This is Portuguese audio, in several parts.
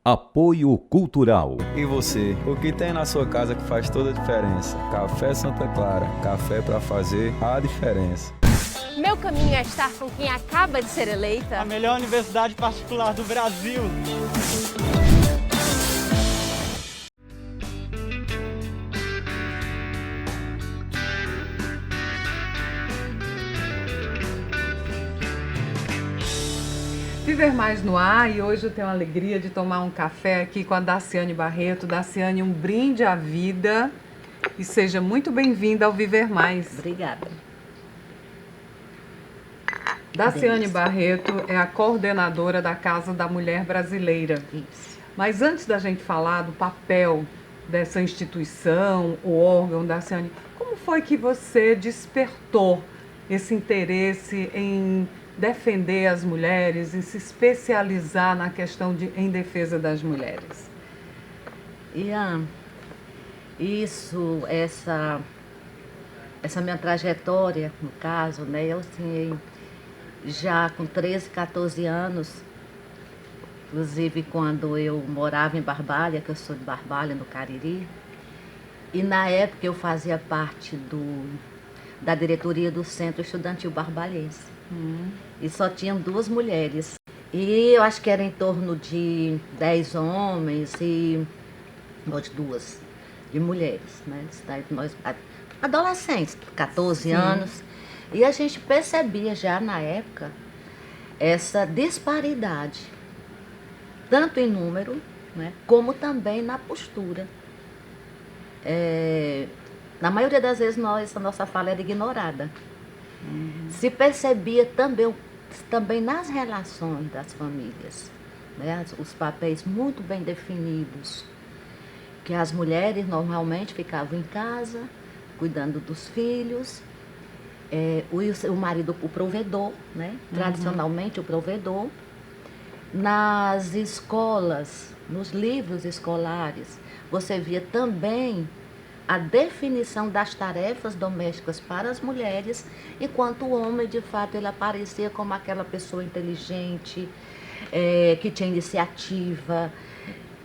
Apoio Cultural. E você, o que tem na sua casa que faz toda a diferença? Café Santa Clara, café para fazer a diferença. Meu caminho é estar com quem acaba de ser eleita a melhor universidade particular do Brasil. Viver Mais no ar, e hoje eu tenho a alegria de tomar um café aqui com a Daciane Barreto. Daciane, um brinde à vida e seja muito bem-vinda ao Viver Mais. Obrigada. Daciane Barreto é a coordenadora da Casa da Mulher Brasileira. Isso. Mas antes da gente falar do papel dessa instituição, o órgão, Daciane, como foi que você despertou esse interesse em defender as mulheres, em se especializar na questão em defesa das mulheres? Ian, essa minha trajetória, no caso, né, eu assim, já com 13, 14 anos, inclusive quando eu morava em Barbalha, que eu sou de Barbalha, no Cariri, e na época eu fazia parte da diretoria do Centro Estudantil Barbalhense. E só tinham 2 mulheres. E eu acho que era em torno de 10 homens e 2 de mulheres, né? Nós, adolescentes, 14 Sim. anos. E a gente percebia já na época essa disparidade, tanto em número, né, como também na postura. Na maioria das vezes a nossa fala era ignorada. Se percebia também nas relações das famílias, né? Os papéis muito bem definidos, que as mulheres normalmente ficavam em casa, cuidando dos filhos, o marido o provedor, né? Tradicionalmente o provedor. Nas escolas, nos livros escolares, você via também a definição das tarefas domésticas para as mulheres, enquanto o homem, de fato, ele aparecia como aquela pessoa inteligente, que tinha iniciativa,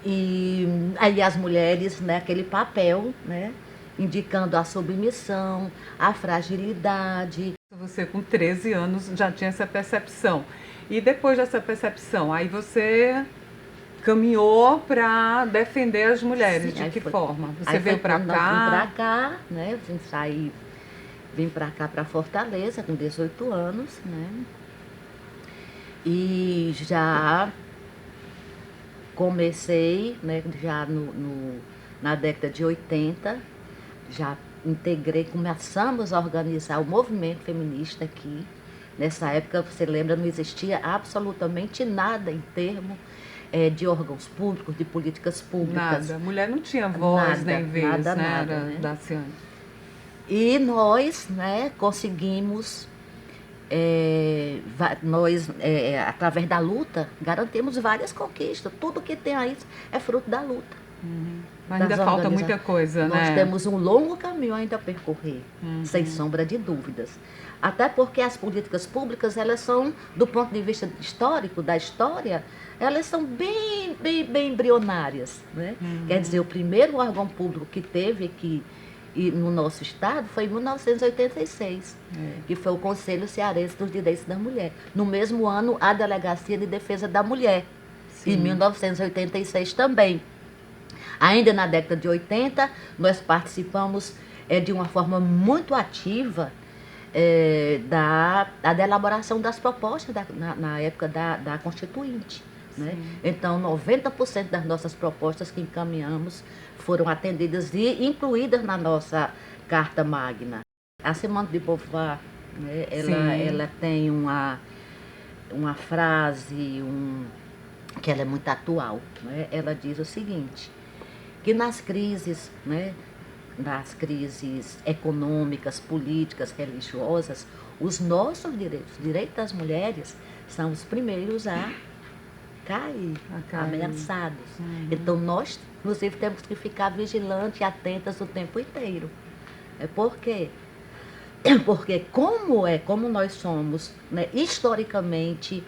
e aí as mulheres, né, aquele papel, né, indicando a submissão, a fragilidade. Você com 13 anos já tinha essa percepção. E depois dessa percepção, aí você caminhou para defender as mulheres. Sim, de que forma? Você veio para cá? Vim para cá, né? Vim para cá, para Fortaleza, com 18 anos, né? E já comecei, né? Já na década de 80, já começamos a organizar o movimento feminista aqui. Nessa época, você lembra, não existia absolutamente nada em termos de órgãos públicos, de políticas públicas. Nada. A mulher não tinha voz nem vez, nada, né? Daciane. E nós, né, conseguimos, através da luta, garantimos várias conquistas. Tudo que tem aí é fruto da luta. Mas ainda falta muita coisa, né? Nós temos um longo caminho ainda a percorrer, sem sombra de dúvidas. Até porque as políticas públicas, elas são, do ponto de vista histórico, da história, elas são bem embrionárias, né? Quer dizer, o primeiro órgão público que teve aqui no nosso estado foi em 1986, que foi o Conselho Cearense dos Direitos da Mulher. No mesmo ano, a Delegacia de Defesa da Mulher, em 1986 também. Ainda na década de 80, nós participamos de uma forma muito ativa da elaboração das propostas na época da Constituinte. Né? Então, 90% das nossas propostas que encaminhamos foram atendidas e incluídas na nossa Carta Magna. A Simone de Beauvoir, né, ela tem uma frase que ela é muito atual. Né? Ela diz o seguinte, que nas crises, né, nas crises econômicas, políticas, religiosas, os nossos direitos, os direitos das mulheres, são os primeiros a cair, ameaçados. Então, nós, inclusive, temos que ficar vigilantes e atentas o tempo inteiro. Por quê? Porque como nós somos, né, historicamente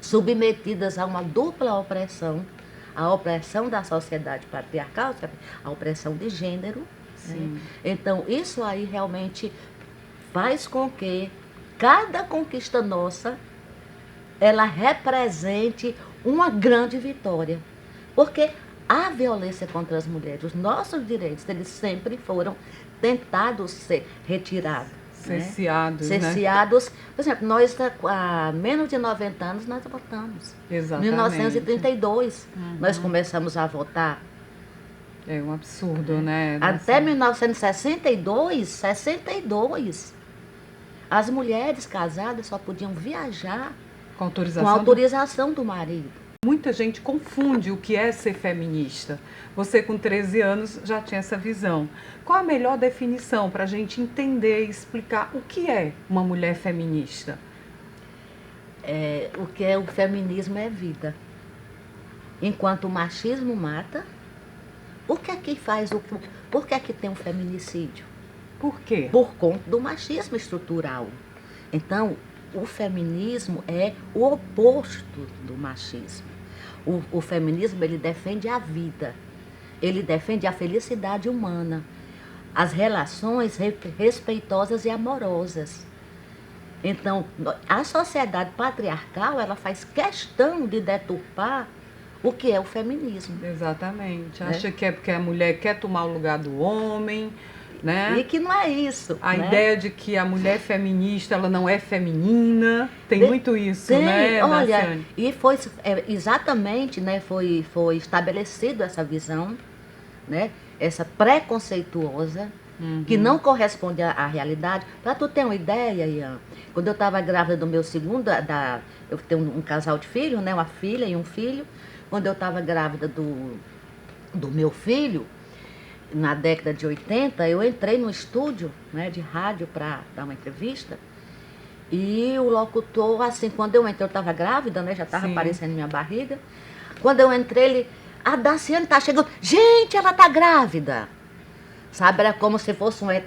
submetidas a uma dupla opressão, a opressão da sociedade patriarcal, a opressão de gênero. Né? Então, isso aí realmente faz com que cada conquista nossa, ela represente uma grande vitória. Porque a violência contra as mulheres, os nossos direitos, eles sempre foram tentados ser retirados. Cerceados, né? Cerceados. Por exemplo, nós há menos de 90 anos nós votamos. Exatamente. Em 1932 nós começamos a votar. É um absurdo, né? Até 1962, as mulheres casadas só podiam viajar com a autorização do marido. Muita gente confunde o que é ser feminista. Você, com 13 anos, já tinha essa visão. Qual a melhor definição para a gente entender e explicar o que é uma mulher feminista? O que é o feminismo é vida. Enquanto o machismo mata, o que é que faz? Por que é que tem um feminicídio? Por quê? Por conta do machismo estrutural. Então, o feminismo é o oposto do machismo. O feminismo, ele defende a vida, ele defende a felicidade humana, as relações respeitosas e amorosas. Então, a sociedade patriarcal, ela faz questão de deturpar o que é o feminismo. Exatamente. Acha que é porque a mulher quer tomar o lugar do homem, né? E que não é isso. A né? ideia de que a mulher feminista, ela não é feminina, tem muito isso, tem, né, olha, Daciane? E foi exatamente, né, foi estabelecido essa visão, né, essa preconceituosa, que não corresponde à realidade. Para tu ter uma ideia, Ian, quando eu estava grávida do meu segundo, eu tenho um casal de filhos, né, uma filha e um filho. Quando eu estava grávida do meu filho, na década de 80, eu entrei no estúdio, né, de rádio para dar uma entrevista. E o locutor, assim, quando eu entrei, eu estava grávida, né, já estava aparecendo minha barriga. Quando eu entrei, ele, a Daciane está chegando. Gente, ela está grávida. Sabe, era como se fosse um ET.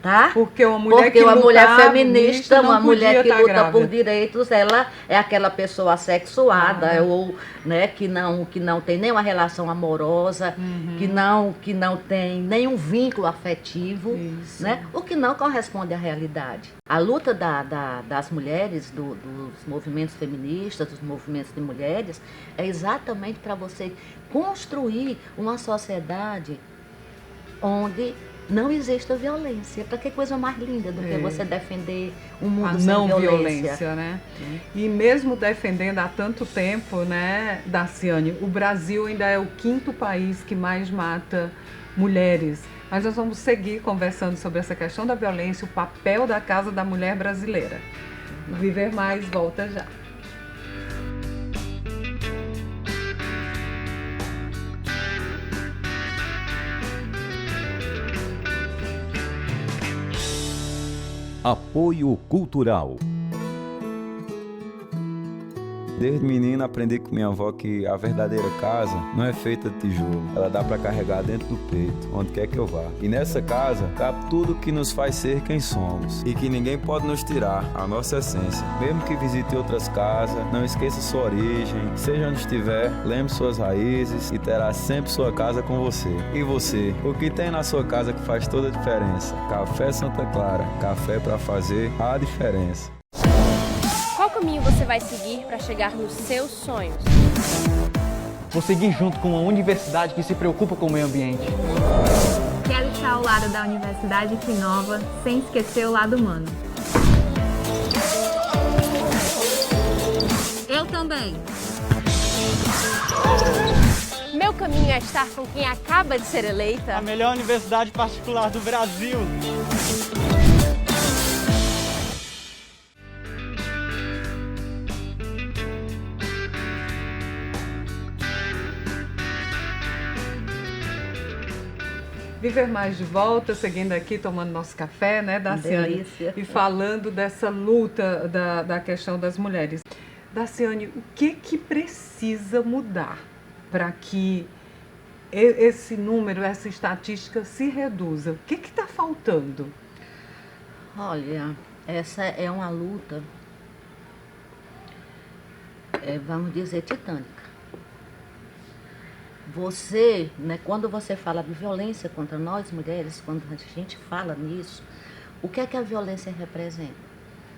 Tá? Porque uma mulher feminista, uma mulher que luta grávida por direitos, ela é aquela pessoa assexuada, ou, né, que não tem nenhuma relação amorosa, que não tem nenhum vínculo afetivo, né? O que não corresponde à realidade. A luta das mulheres, dos movimentos feministas, dos movimentos de mulheres, é exatamente para você construir uma sociedade onde não existe a violência. Para que coisa mais linda do que você defender um mundo sem não violência, né? E mesmo defendendo há tanto tempo, né, Daciane, o Brasil ainda é o 5º país que mais mata mulheres. Mas nós vamos seguir conversando sobre essa questão da violência, o papel da Casa da Mulher brasileira. Viver Mais volta já. Apoio Cultural. Desde menino aprendi com minha avó que a verdadeira casa não é feita de tijolo. Ela dá para carregar dentro do peito, onde quer que eu vá. E nessa casa cabe tudo que nos faz ser quem somos. E que ninguém pode nos tirar a nossa essência. Mesmo que visite outras casas, não esqueça sua origem. Seja onde estiver, lembre suas raízes e terá sempre sua casa com você. E você, o que tem na sua casa que faz toda a diferença? Café Santa Clara. Café para fazer a diferença. Qual caminho você vai seguir para chegar nos seus sonhos? Vou seguir junto com uma universidade que se preocupa com o meio ambiente. Quero estar ao lado da universidade que inova, sem esquecer o lado humano. Eu também. Meu caminho é estar com quem acaba de ser eleita. A melhor universidade particular do Brasil. Viver Mais de volta, seguindo aqui, tomando nosso café, né, Daciane? Delícia. E falando dessa luta da questão das mulheres. Daciane, o que precisa mudar para que esse número, essa estatística se reduza? O que está faltando? Olha, essa é uma luta, vamos dizer, titânica. você, né, quando você fala de violência contra nós mulheres, quando a gente fala nisso, o que é que a violência representa?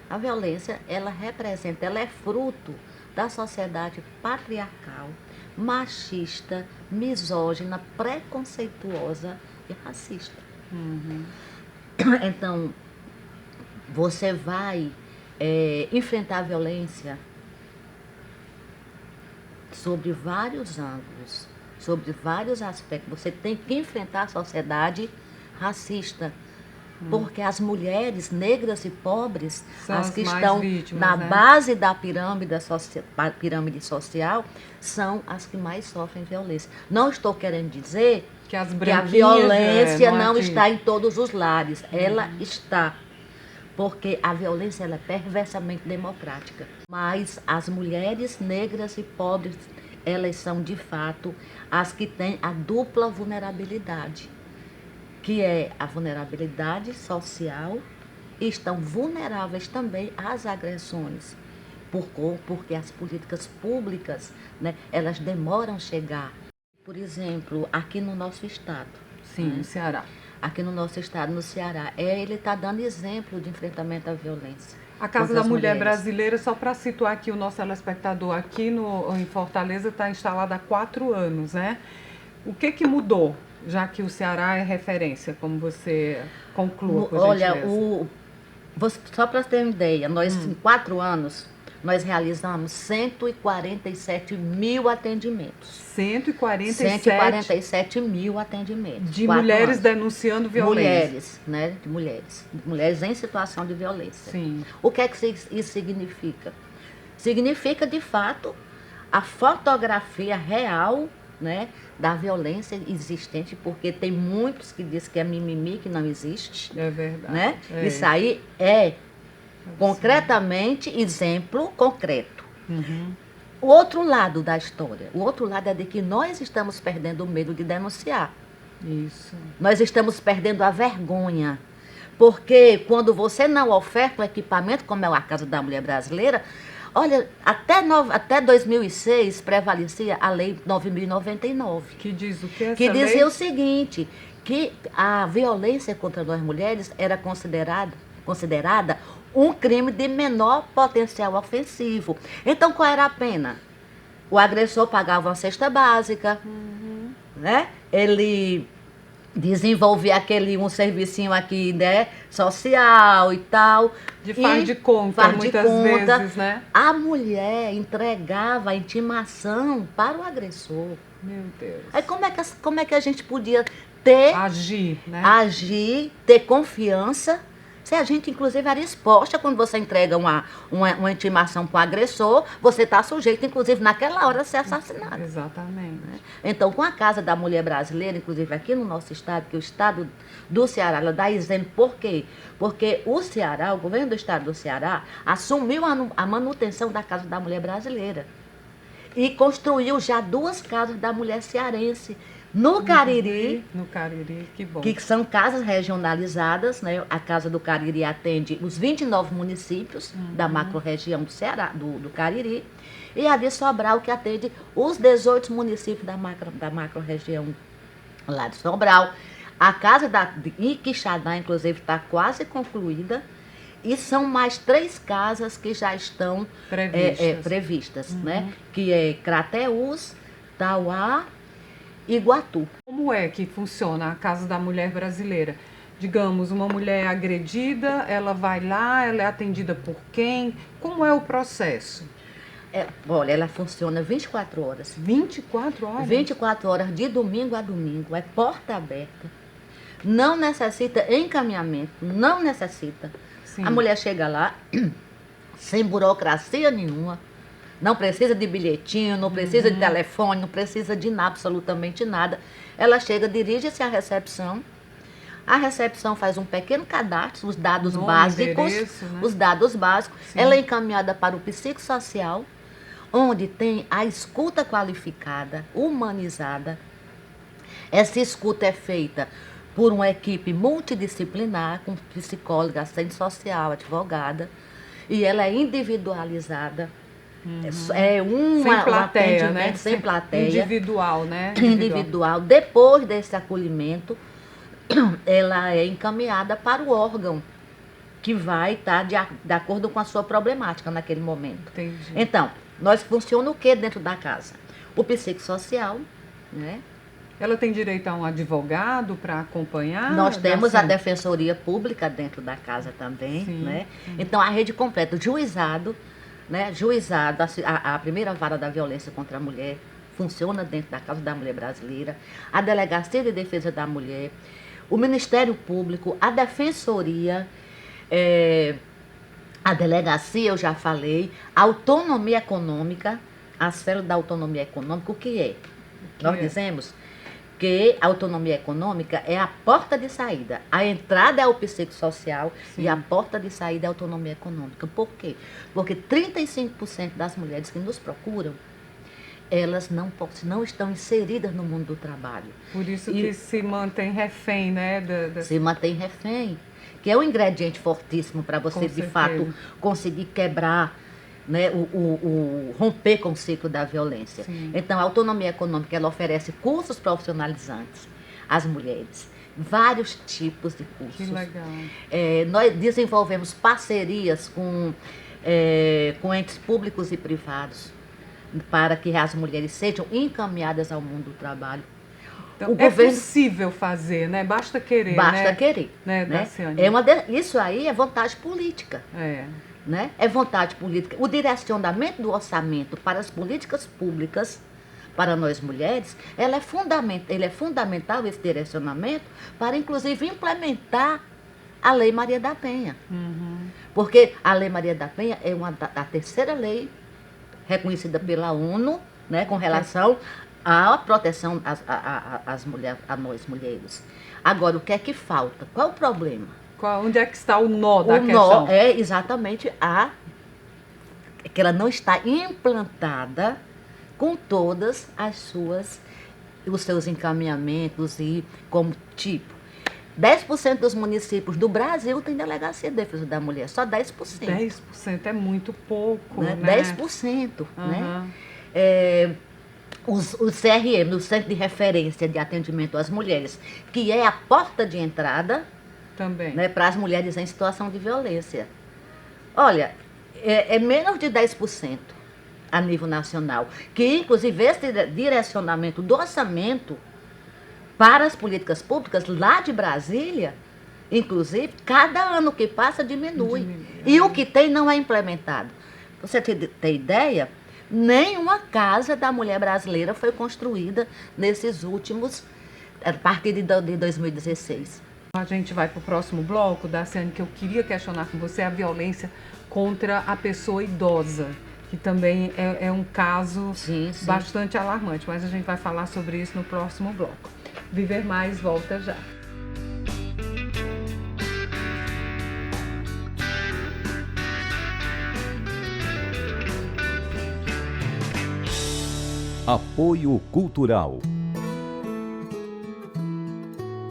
A violência, ela representa, ela é fruto da sociedade patriarcal, machista, misógina, preconceituosa e racista. Então, você vai enfrentar a violência sobre vários ângulos, sobre vários aspectos. Você tem que enfrentar a sociedade racista, porque as mulheres negras e pobres, São as as que mais estão vítimas, na né? base da pirâmide social, são as que mais sofrem violência. Não estou querendo dizer Que as que a branquinhas, violência não é não que- está em todos os lares. Ela está. Porque a violência ela é perversamente democrática. Mas as mulheres negras e pobres, elas são, de fato, as que têm a dupla vulnerabilidade, que é a vulnerabilidade social, e estão vulneráveis também às agressões, porque as políticas públicas, né, elas demoram a chegar. Por exemplo, aqui no nosso estado, Sim, no Ceará. aqui no nosso estado, no Ceará, ele está dando exemplo de enfrentamento à violência. A Casa contra da as Mulher mulheres. Brasileira, só para situar aqui o nosso telespectador, aqui em Fortaleza está instalada há 4 anos, né? O que mudou, já que o Ceará é referência, como você conclua, por Olha, gentileza? só para ter uma ideia, nós em 4 anos, nós realizamos 147 mil atendimentos. 147 147 mil atendimentos. de 4 mulheres anos. denunciando violência. Mulheres, né? De mulheres. Mulheres em situação de violência. Sim. O que é que isso significa? Significa, de fato, a fotografia real, né, da violência existente, porque tem muitos que dizem que é mimimi, que não existe. É verdade. Né? É. Isso aí é concretamente exemplo concreto. O outro lado da história, o outro lado é de que nós estamos perdendo o medo de denunciar. Isso. Nós estamos perdendo a vergonha. Porque quando você não oferta um equipamento, como é a Casa da Mulher Brasileira, olha, até 2006 prevalecia a Lei 9.099. Que diz o que essa Que dizia lei? o seguinte, que a violência contra nós mulheres era considerada um crime de menor potencial ofensivo. Então, qual era a pena? O agressor pagava uma cesta básica, né? Ele desenvolvia um servicinho aqui, né, social e tal. De faz E de conta, faz de muitas conta. vezes, né? A mulher entregava a intimação para o agressor. Meu Deus. Aí como é que a gente podia ter, Agir, né? agir, ter confiança, se a gente, inclusive, era exposta quando você entrega uma intimação para o agressor, você está sujeito, inclusive, naquela hora, a ser assassinado. Exatamente. Então, com a Casa da Mulher Brasileira, inclusive aqui no nosso estado, que é o estado do Ceará, ela dá exemplo, por quê? Porque o Ceará, o governo do estado do Ceará, assumiu a manutenção da Casa da Mulher Brasileira e construiu já 2 casas da mulher cearense, no Cariri, No Cariri, que bom. que são casas regionalizadas, né? A Casa do Cariri atende os 29 municípios da macro-região do Ceará, do Cariri, e a de Sobral, que atende os 18 municípios da macro-região lá de Sobral. A casa de Quixadá, inclusive, está quase concluída, e são mais 3 casas que já estão previstas, né? Que é Crateús, Tauá, Iguatu. Como é que funciona a Casa da Mulher Brasileira? Digamos, uma mulher agredida, ela vai lá, ela é atendida por quem? Como é o processo? Olha, ela funciona 24 horas. 24 horas? 24 horas de domingo a domingo, é porta aberta. Não necessita encaminhamento, não necessita. Sim. A mulher chega lá, sem burocracia nenhuma, não precisa de bilhetinho, não precisa de telefone, não precisa de nada, absolutamente nada. Ela chega, dirige-se à recepção. A recepção faz um pequeno cadastro, os dados Nome, básicos, endereço, né? os dados básicos. Sim. Ela é encaminhada para o psicossocial, onde tem a escuta qualificada, humanizada. Essa escuta é feita por uma equipe multidisciplinar, com psicóloga, assistente social, advogada, e ela é individualizada. Sem um plateia, atendimento né? sem plateia. Individual, né? Individual. Depois desse acolhimento, ela é encaminhada para o órgão que vai estar de acordo com a sua problemática naquele momento. Entendi. Então, nós funciona o que dentro da casa? O psicossocial, né? Ela tem direito a um advogado para acompanhar? Nós temos a Daciane? defensoria pública dentro da casa também, Sim. né? Então, a rede completa, juizado, né? Juizado, a primeira vara da violência contra a mulher funciona dentro da Casa da Mulher Brasileira, a Delegacia de Defesa da Mulher, o Ministério Público, a Defensoria, a Delegacia, eu já falei, a autonomia econômica, a esfera da autonomia econômica, o que é? Nós dizemos que a autonomia econômica é a porta de saída. A entrada é o psicossocial e a porta de saída é a autonomia econômica. Por quê? Porque 35% das mulheres que nos procuram, elas não estão inseridas no mundo do trabalho. Por isso que se mantém refém, né? Se mantém refém, que é um ingrediente fortíssimo para você, Com de certeza. fato, conseguir quebrar, né, romper com o ciclo da violência. Sim. Então, a autonomia econômica, ela oferece cursos profissionalizantes às mulheres, vários tipos de cursos. Que legal. Nós desenvolvemos parcerias com entes públicos e privados para que as mulheres sejam encaminhadas ao mundo do trabalho. Então, O governo- possível fazer, né? Basta querer, Basta né? querer. Né, Né? Daciane? Isso aí é vontade política. Né? É vontade política. O direcionamento do orçamento para as políticas públicas, para nós mulheres, ele é fundamental, esse direcionamento, para inclusive implementar a Lei Maria da Penha. Porque a Lei Maria da Penha é a terceira lei reconhecida pela ONU, né, com relação à proteção às mulheres, a nós mulheres. Agora, o que é que falta? Qual o problema? Onde é que está o nó da O questão? nó é exatamente que ela não está implantada com todas os seus encaminhamentos e como tipo. 10% dos municípios do Brasil tem delegacia de defesa da mulher, só 10%. 10% é muito pouco, Né? né? 10%. Né? Aham. O CRM, o Centro de Referência de Atendimento às Mulheres, que é a porta de entrada, Também. né, para as mulheres em situação de violência. Olha, é menos de 10% a nível nacional, que inclusive esse direcionamento do orçamento para as políticas públicas lá de Brasília, inclusive, cada ano que passa diminui. E o que tem não é implementado. Você tem ideia? Nenhuma casa da mulher brasileira foi construída nesses últimos, a partir de 2016. A gente vai para o próximo bloco, Daciane, que eu queria questionar com você a violência contra a pessoa idosa, que também é um caso Sim, sim. bastante alarmante, mas a gente vai falar sobre isso no próximo bloco. Viver Mais volta já. Apoio Cultural.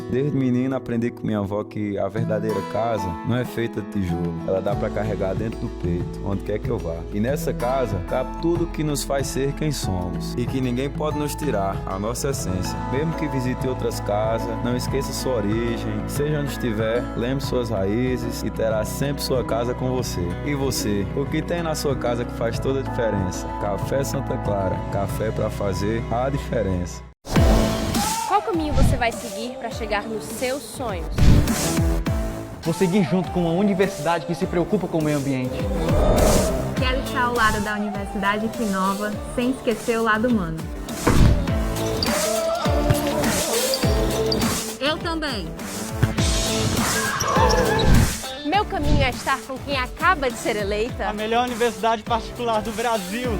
Desde menino aprendi com minha avó que a verdadeira casa não é feita de tijolo. Ela dá pra carregar dentro do peito, onde quer que eu vá. E nessa casa cabe tudo que nos faz ser quem somos. E que ninguém pode nos tirar a nossa essência. Mesmo que visite outras casas, não esqueça sua origem. Seja onde estiver, lembre suas raízes e terá sempre sua casa com você. E você? O que tem na sua casa que faz toda a diferença? Café Santa Clara. Café pra fazer a diferença. Qual caminho você vai seguir para chegar nos seus sonhos? Vou seguir junto com uma universidade que se preocupa com o meio ambiente. Quero estar ao lado da Universidade que inova, sem esquecer o lado humano. Eu também. Meu caminho é estar com quem acaba de ser eleita. A melhor universidade particular do Brasil.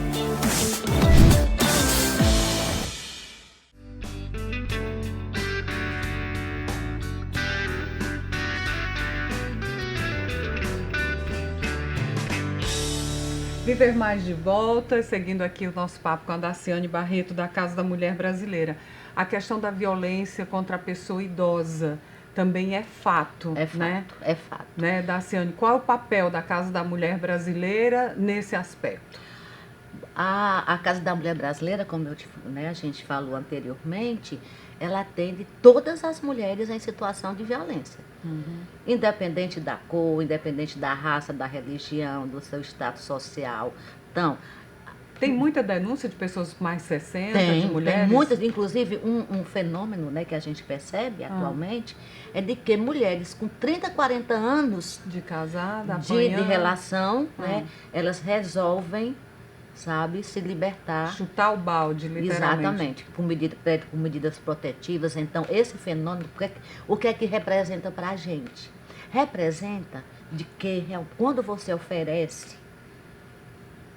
Viver Mais de volta, seguindo aqui o nosso papo com a Daciane Barreto, da Casa da Mulher Brasileira. A questão da violência contra a pessoa idosa também é fato, É fato, né? é fato. Né, Daciane, qual é o papel da Casa da Mulher Brasileira nesse aspecto? A Casa da Mulher Brasileira, como a gente falou anteriormente, ela atende todas as mulheres em situação de violência. Independente da cor, independente da raça, da religião, do seu status social. Então, tem muita denúncia de pessoas com mais 60, tem, de mulheres? Tem muitas, inclusive um fenômeno, né, que a gente percebe atualmente é de que mulheres com 30, 40 anos de casada, de relação, né, elas resolvem, sabe, se libertar. Chutar o balde, literalmente. Exatamente, com medidas protetivas. Então, esse fenômeno, o que é que representa para a gente? Representa de que quando você oferece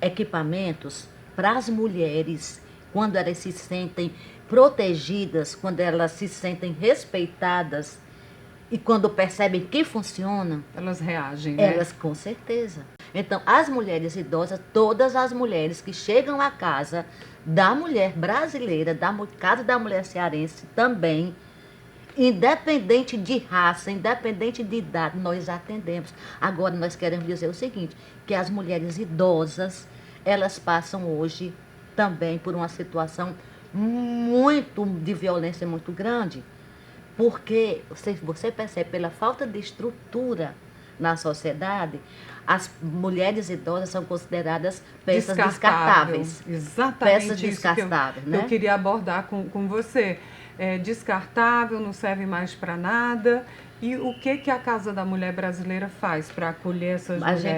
equipamentos para as mulheres, quando elas se sentem protegidas, quando elas se sentem respeitadas e quando percebem que funciona, elas reagem, né? Elas, com certeza. Então, as mulheres idosas, todas as mulheres que chegam à casa da mulher brasileira, da casa da mulher cearense também, independente de raça, independente de idade, nós atendemos. Agora, nós queremos dizer o seguinte, que as mulheres idosas, elas passam hoje também por uma situação de violência muito grande, porque você percebe pela falta de estrutura na sociedade, as mulheres idosas são consideradas peças descartáveis. Exatamente. Peças descartáveis, né? Eu queria abordar com você. É descartável, não serve mais para nada. E o que a Casa da Mulher Brasileira faz para acolher essas mulheres? A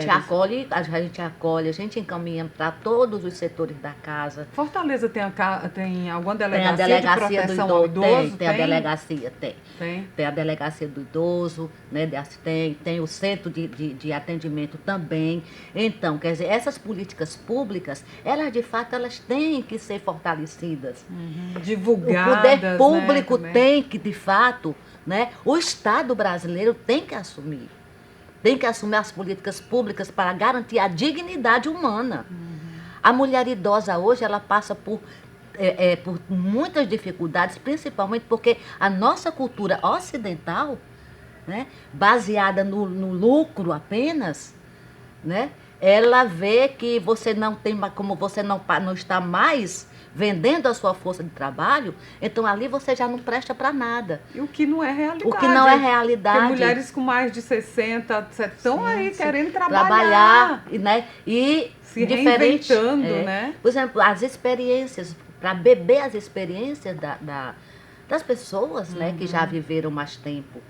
gente acolhe, a gente encaminha para todos os setores da casa. Fortaleza tem alguma delegacia, tem a delegacia de proteção do ao idoso? Tem a delegacia, tem. Tem a delegacia do idoso, né? Tem o centro de atendimento também. Então, quer dizer, essas políticas públicas, elas de fato elas têm que ser fortalecidas. Divulgadas. O poder público, né, tem que, de fato, né? O Estado brasileiro tem que assumir as políticas públicas para garantir a dignidade humana. A mulher idosa hoje, ela passa por muitas dificuldades, principalmente porque a nossa cultura ocidental, né, baseada no lucro apenas, né, ela vê que você não tem, como você não está mais vendendo a sua força de trabalho, então ali você já não presta para nada. E o que não é realidade. O que não é realidade. Porque mulheres com mais de 60 estão aí querendo trabalhar. Né? E se reinventando, né? Por exemplo, as experiências, para beber as experiências das pessoas, né, que já viveram mais tempo.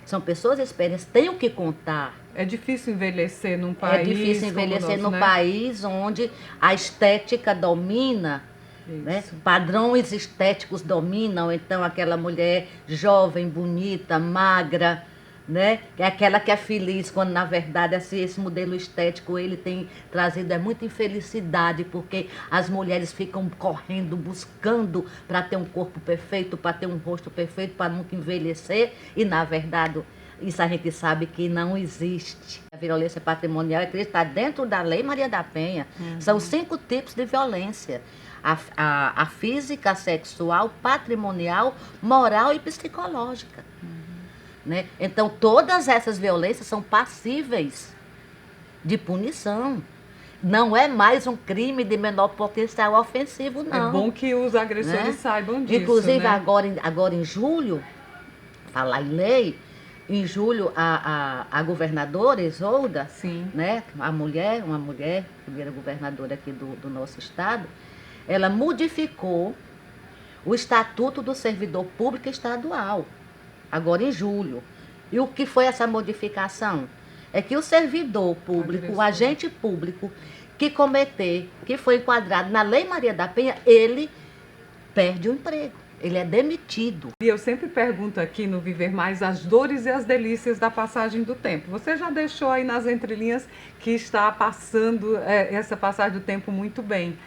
São pessoas experientes, têm o que contar. É difícil envelhecer num país. É difícil envelhecer num país onde a estética domina. Né? Padrões estéticos dominam, então aquela mulher jovem, bonita, magra, né? É aquela que é feliz, quando na verdade esse modelo estético ele tem trazido muita infelicidade, porque as mulheres ficam correndo, buscando para ter um corpo perfeito, para ter um rosto perfeito, para nunca envelhecer, e na verdade isso a gente sabe que não existe. A violência patrimonial está dentro da Lei Maria da Penha. São 5 tipos de violência. A física, a sexual, patrimonial, moral e psicológica. Né? Então, todas essas violências são passíveis de punição. Não é mais um crime de menor potencial ofensivo, não. É bom que os agressores, né, saibam disso. Inclusive, né? agora em julho, falar em lei, em julho a governadora Isolda, né, uma mulher, primeira governadora aqui do nosso estado, ela modificou o Estatuto do Servidor Público Estadual, agora em julho. E o que foi essa modificação? É que o servidor público, o agente público que foi enquadrado na Lei Maria da Penha, ele perde o emprego, ele é demitido. E eu sempre pergunto aqui no Viver Mais as dores e as delícias da passagem do tempo. Você já deixou aí nas entrelinhas que está passando essa passagem do tempo muito bem.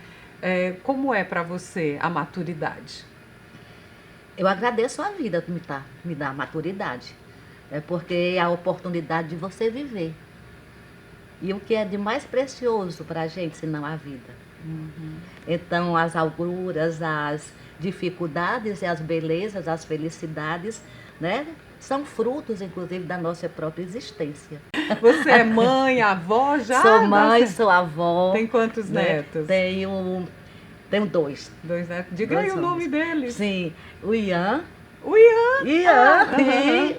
Como é para você a maturidade? Eu agradeço a vida que me dá a maturidade. Porque é a oportunidade de você viver. E o que é de mais precioso para a gente, senão a vida. Então, as agruras, as dificuldades e as belezas, as felicidades, né, são frutos, inclusive, da nossa própria existência. Você é mãe, avó já? Sou mãe, sou avó. Tem quantos netos? Tenho 2. 2 netos. Diga aí o nome deles. Sim, o Ian. O Ian. E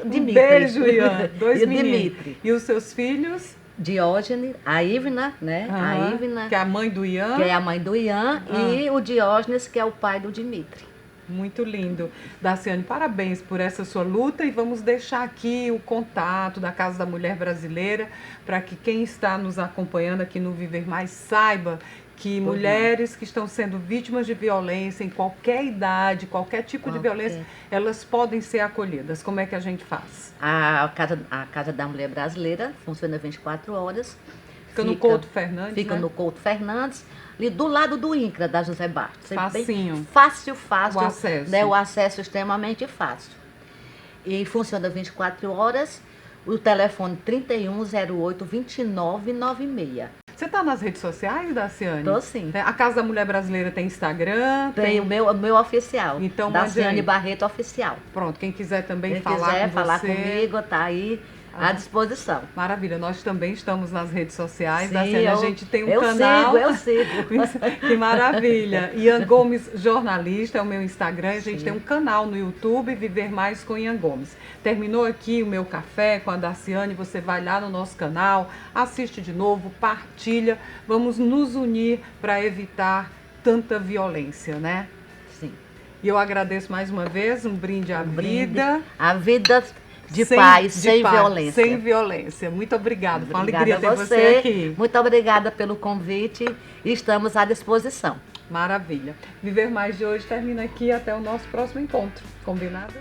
Um Dimitri. beijo, Ian. 2 E meninos. Dimitri. E os seus filhos? Diógenes, a Ivna, né? A Ivna, que é a mãe do Ian. que é a mãe do Ian, e o Diógenes, que é o pai do Dimitri. Muito lindo. Daciane, parabéns por essa sua luta e vamos deixar aqui o contato da Casa da Mulher Brasileira para que quem está nos acompanhando aqui no Viver Mais saiba que mulheres que estão sendo vítimas de violência em qualquer idade, qualquer tipo de violência, elas podem ser acolhidas. Como é que a gente faz? A Casa da Mulher Brasileira funciona 24 horas. Fica no Couto Fernandes, Fica né? no Couto Fernandes, ali do lado do INCRA, da José Bastos. Facinho. Fácil. O acesso. Né? O acesso extremamente fácil. E funciona 24 horas. O telefone 3108-2996. Você está nas redes sociais, Daciane? Tô sim. A Casa da Mulher Brasileira tem Instagram? Tem o meu oficial. Então, Daciane Barreto Oficial. Pronto, quem quiser também Quem falar quiser com falar você. comigo, tá aí à disposição. Maravilha, nós também estamos nas redes sociais. Sim, Daciane, a gente tem um canal. Eu sigo. Que maravilha. Ian Gomes Jornalista é o meu Instagram. A gente tem um canal no YouTube, Viver Mais com Ian Gomes. Terminou aqui o meu café com a Daciane. Você vai lá no nosso canal, assiste de novo, partilha. Vamos nos unir para evitar tanta violência, né? Sim. E eu agradeço mais uma vez, um brinde à vida. A vida de paz, sem paz, violência. Sem violência. Muito obrigada. Foi uma Obrigada alegria ter a você aqui. Muito obrigada pelo convite e estamos à disposição. Maravilha. Viver Mais de hoje termina aqui. Até o nosso próximo encontro. Combinado?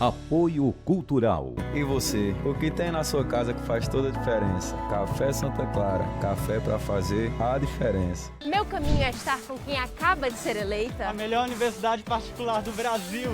Apoio Cultural. E você? O que tem na sua casa que faz toda a diferença? Café Santa Clara. Café para fazer a diferença. Meu caminho é estar com quem acaba de ser eleita. A melhor universidade particular do Brasil.